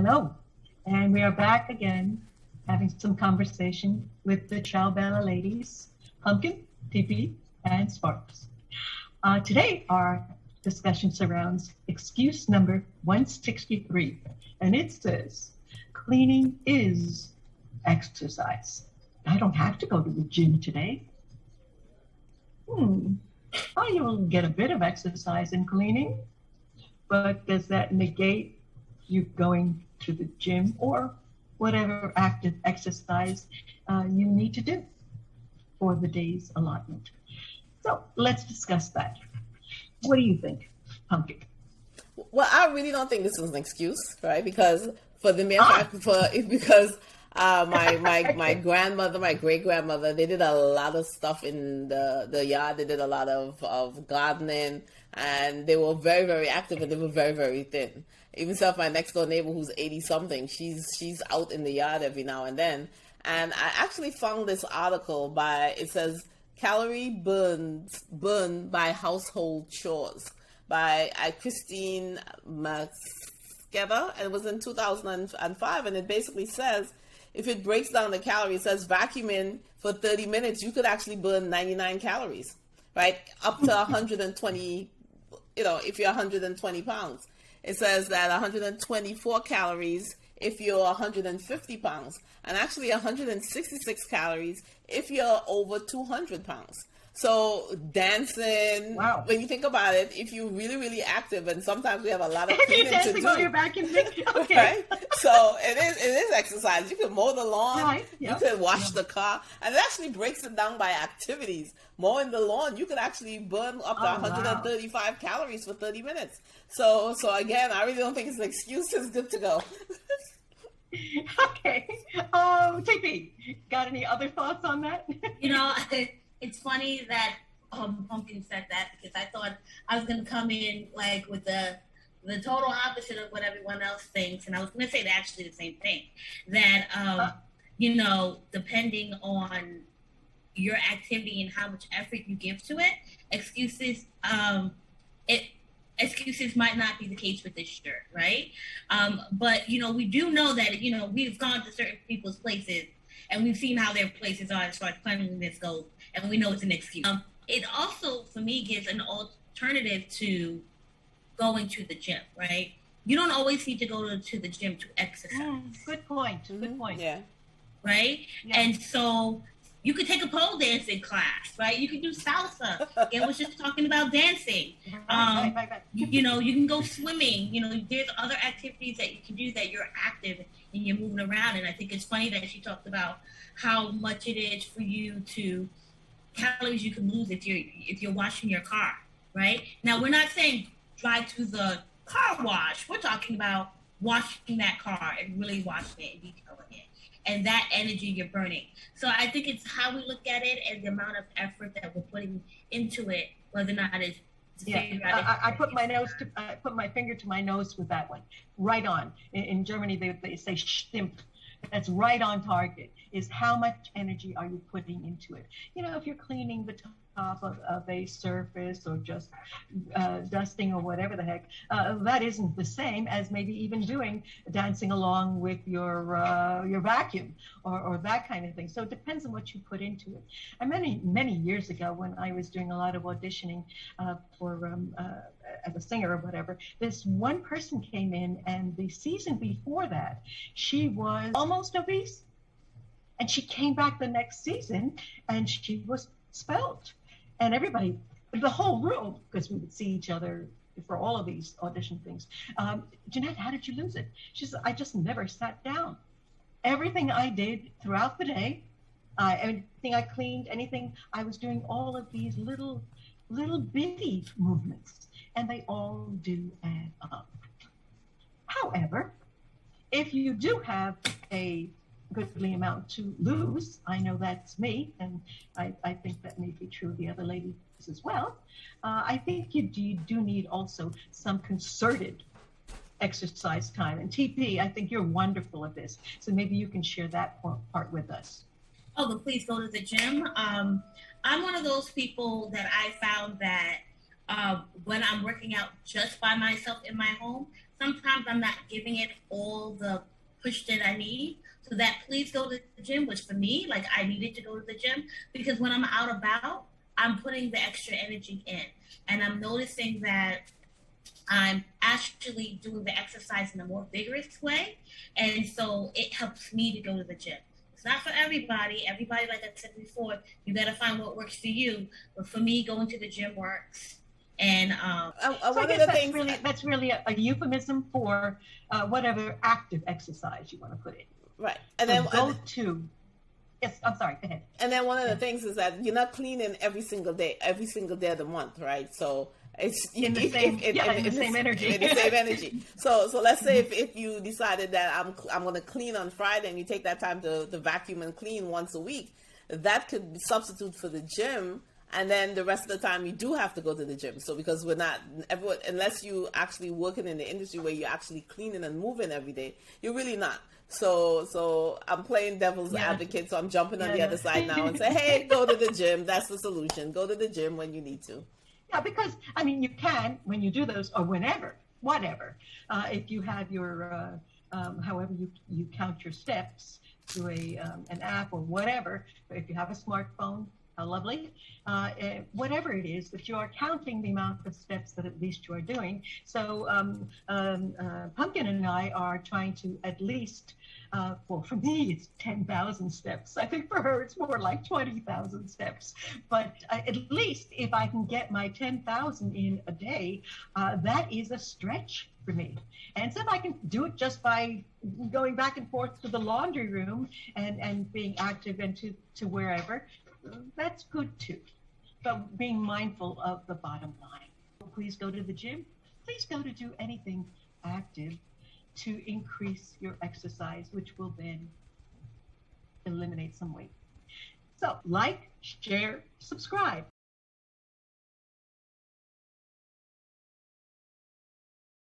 Hello, and we are back again having some conversation with the Ciao Bella ladies, Pumpkin, TP, and Sparks. Today, our discussion surrounds excuse number 163, and it says, cleaning is exercise. I don't have to go to the gym today. You'll get a bit of exercise in cleaning, but does that negate you going to the gym or whatever active exercise you need to do for the day's allotment? So let's discuss that. What do you think, Pumpkin? Well, I really don't think this is an excuse, right? Because for the mere fact, because my grandmother, my great grandmother, they did a lot of stuff in the yard. They did a lot of gardening, and they were very, very active, and they were very, very thin. Even so, my next door neighbor who's 80 something, she's out in the yard every now and then. And I actually found this article it says calorie burned by household chores by Christine Maskeda, and it was in 2005, and it basically says, if it breaks down the calories, it says vacuuming for 30 minutes, you could actually burn 99 calories, right? Up to 120, if you're 120 pounds. It says that 124 calories if you're 150 pounds, and actually 166 calories if you're over 200 pounds. So dancing, wow. When you think about it, if you're really, really active, and sometimes we have a lot of cleaning to do. On your back and okay. Right? So it is exercise. You can mow the lawn, right. Yep. You can wash the car, and it actually breaks it down by activities. Mowing the lawn, you could actually burn up to 135 calories for 30 minutes. So again, I really don't think it's an excuse. It's good to go. Okay. TP, got any other thoughts on that? It's funny that Pumpkin said that, because I thought I was going to come in like with the total opposite of what everyone else thinks, and I was going to say actually the same thing, that depending on your activity and how much effort you give to it, excuses might not be the case with this shirt, right? But we do know that we've gone to certain people's places, and we've seen how their places are as far as cleanliness goes, and we know it's an excuse. It also, for me, gives an alternative to going to the gym, right? You don't always need to go to the gym to exercise. Good point. Good point. Yeah. Right? Yeah. And so you could take a pole dancing class, right? You can do salsa. It was just talking about dancing. Right. You can go swimming. There's other activities that you can do that you're active and you're moving around. And I think it's funny that she talked about how much it is for you to calories you can lose if you're washing your car, right? Now, we're not saying drive to the car wash. We're talking about washing that car and really washing it and detailing it, and that energy you're burning. So I think it's how we look at it and the amount of effort that we're putting into it, whether or not it's I put my finger to my nose with that one. Right on. In Germany, they say stimmt. That's right on target. Is how much energy are you putting into it? If you're cleaning the top of a surface or just dusting or whatever the heck, that isn't the same as maybe even dancing along with your vacuum or that kind of thing. So it depends on what you put into it. And many years ago, when I was doing a lot of auditioning for as a singer or whatever, this one person came in, and the season before that, she was almost obese. And she came back the next season, and she was svelte. And everybody, the whole room, because we would see each other for all of these audition things. Jeanette, how did you lose it? She said, I just never sat down. Everything I did throughout the day, anything I cleaned, anything, I was doing all of these little bitty movements, and they all do add up. However, if you do have a goodly amount to lose, I know that's me, and I think that may be true of the other ladies as well. I think you do need also some concerted exercise time. And TP, I think you're wonderful at this, so maybe you can share that part with us. Oh, but please go to the gym. I'm one of those people that I found that when I'm working out just by myself in my home, sometimes I'm not giving it all the push that I need. So that please go to the gym was for me, like I needed to go to the gym because when I'm out about, I'm putting the extra energy in. And I'm noticing that I'm actually doing the exercise in a more vigorous way. And so it helps me to go to the gym. It's not for everybody. Everybody, like I said before, you got to find what works for you. But for me, going to the gym works. And so I guess that's really a euphemism for whatever active exercise you want to put in. Right. And so then yes, I'm sorry, go ahead. And then one of the things is that you're not cleaning every single day of the month, right? So it's in the same energy. So let's say if you decided that I'm going to clean on Friday and you take that time to vacuum and clean once a week, that could substitute for the gym. And then the rest of the time you do have to go to the gym. So because everyone, unless you actually working in the industry where you're actually cleaning and moving every day, you're really not. So I'm playing devil's advocate. So I'm jumping on the other side now and say, hey, go to the gym. That's the solution. Go to the gym when you need to. Yeah, because I mean, you can when you do those or whenever, whatever. If you have your, however you count your steps through an app or whatever. If you have a smartphone. How lovely. Whatever it is, that you are counting the amount of steps that at least you are doing. So Pumpkin and I are trying to at least, well, for me, it's 10,000 steps. I think for her, it's more like 20,000 steps. But at least if I can get my 10,000 in a day, that is a stretch for me. And so if I can do it just by going back and forth to the laundry room and being active and to wherever, that's good too, but being mindful of the bottom line. Please go to the gym. Please go to do anything active to increase your exercise, which will then eliminate some weight. So like, share, subscribe.